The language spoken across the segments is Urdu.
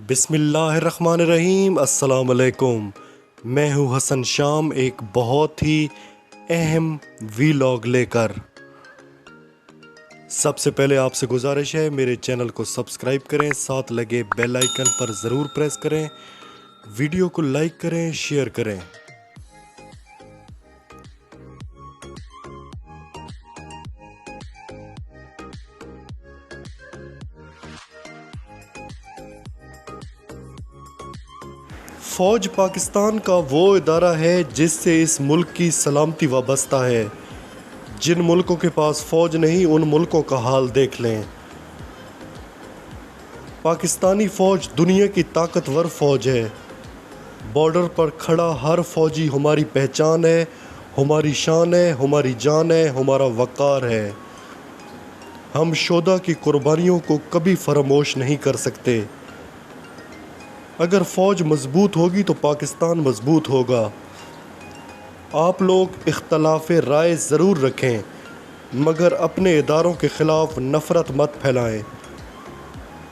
بسم اللہ الرحمن الرحیم۔ السلام علیکم، میں ہوں حسن شام ایک بہت ہی اہم ویلاگ لے کر۔ سب سے پہلے آپ سے گزارش ہے میرے چینل کو سبسکرائب کریں، ساتھ لگے بیل آئیکن پر ضرور پریس کریں، ویڈیو کو لائک کریں، شیئر کریں۔ فوج پاکستان کا وہ ادارہ ہے جس سے اس ملک کی سلامتی وابستہ ہے۔ جن ملکوں کے پاس فوج نہیں ان ملکوں کا حال دیکھ لیں۔ پاکستانی فوج دنیا کی طاقتور فوج ہے۔ بارڈر پر کھڑا ہر فوجی ہماری پہچان ہے، ہماری شان ہے، ہماری جان ہے، ہمارا وقار ہے۔ ہم شہداء کی قربانیوں کو کبھی فراموش نہیں کر سکتے۔ اگر فوج مضبوط ہوگی تو پاکستان مضبوط ہوگا۔ آپ لوگ اختلاف رائے ضرور رکھیں مگر اپنے اداروں کے خلاف نفرت مت پھیلائیں۔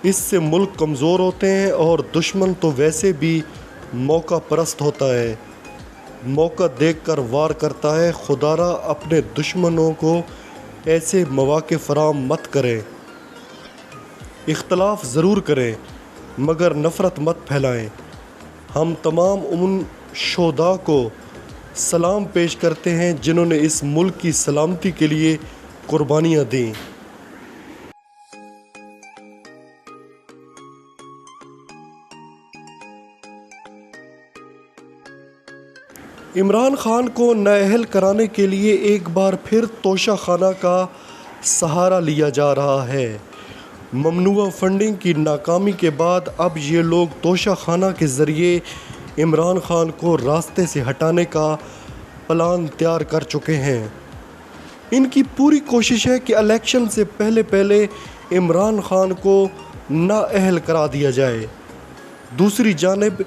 اس سے ملک کمزور ہوتے ہیں اور دشمن تو ویسے بھی موقع پرست ہوتا ہے، موقع دیکھ کر وار کرتا ہے۔ خدا را اپنے دشمنوں کو ایسے مواقع فراہم مت کریں۔ اختلاف ضرور کریں مگر نفرت مت پھیلائیں۔ ہم تمام ان شہداء کو سلام پیش کرتے ہیں جنہوں نے اس ملک کی سلامتی کے لیے قربانیاں دیں۔ عمران خان کو نااہل کرانے کے لیے ایک بار پھر توشہ خانہ کا سہارا لیا جا رہا ہے۔ ممنوعہ فنڈنگ کی ناکامی کے بعد اب یہ لوگ توشہ خانہ کے ذریعے عمران خان کو راستے سے ہٹانے کا پلان تیار کر چکے ہیں۔ ان کی پوری کوشش ہے کہ الیکشن سے پہلے عمران خان کو نااہل کرا دیا جائے۔ دوسری جانب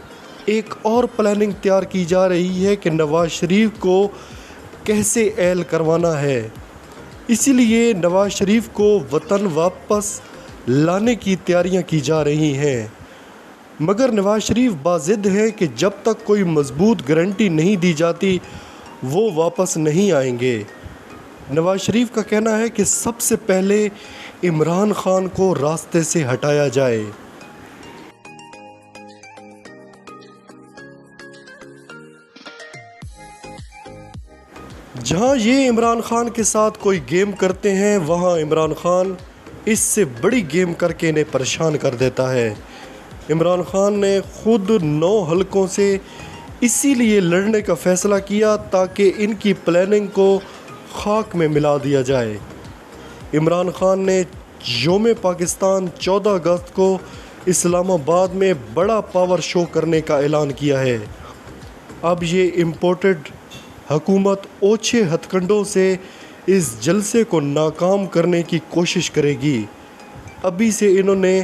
ایک اور پلاننگ تیار کی جا رہی ہے کہ نواز شریف کو کیسے اہل کروانا ہے۔ اسی لیے نواز شریف کو وطن واپس لانے کی تیاریاں کی جا رہی ہیں، مگر نواز شریف باضد ہیں کہ جب تک کوئی مضبوط گارنٹی نہیں دی جاتی وہ واپس نہیں آئیں گے۔ نواز شریف کا کہنا ہے کہ سب سے پہلے عمران خان کو راستے سے ہٹایا جائے۔ جہاں یہ عمران خان کے ساتھ کوئی گیم کرتے ہیں وہاں عمران خان اس سے بڑی گیم کر کے انہیں پریشان کر دیتا ہے۔ عمران خان نے خود 9 حلقوں سے اسی لیے لڑنے کا فیصلہ کیا تاکہ ان کی پلاننگ کو خاک میں ملا دیا جائے۔ عمران خان نے یوم پاکستان 14 اگست کو اسلام آباد میں بڑا پاور شو کرنے کا اعلان کیا ہے۔ اب یہ امپورٹڈ حکومت اوچھے ہتھ کنڈوں سے اس جلسے کو ناکام کرنے کی کوشش کرے گی۔ ابھی سے انہوں نے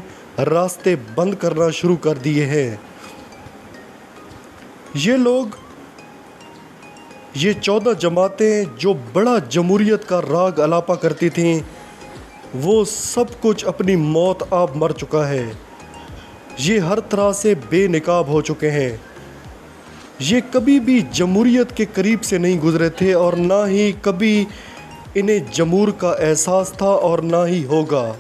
راستے بند کرنا شروع کر دیے ہیں۔ یہ 14 جماعتیں جو بڑا جمہوریت کا راگ الاپا کرتی تھیں وہ سب کچھ اپنی موت آب مر چکا ہے۔ یہ ہر طرح سے بے نقاب ہو چکے ہیں۔ یہ کبھی بھی جمہوریت کے قریب سے نہیں گزرے تھے اور نہ ہی کبھی انہیں جمہور کا احساس تھا اور نہ ہی ہوگا۔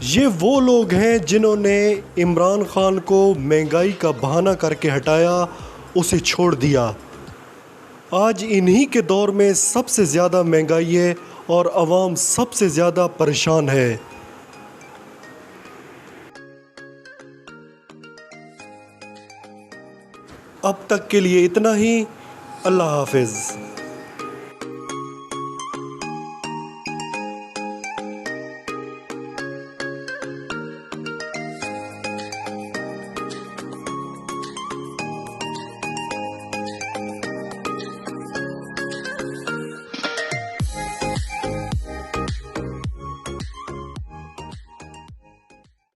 یہ وہ لوگ ہیں جنہوں نے عمران خان کو مہنگائی کا بہانہ کر کے ہٹایا، اسے چھوڑ دیا۔ آج انہی کے دور میں سب سے زیادہ مہنگائی ہے اور عوام سب سے زیادہ پریشان ہے۔ اب تک کے لیے اتنا ہی۔ اللہ حافظ۔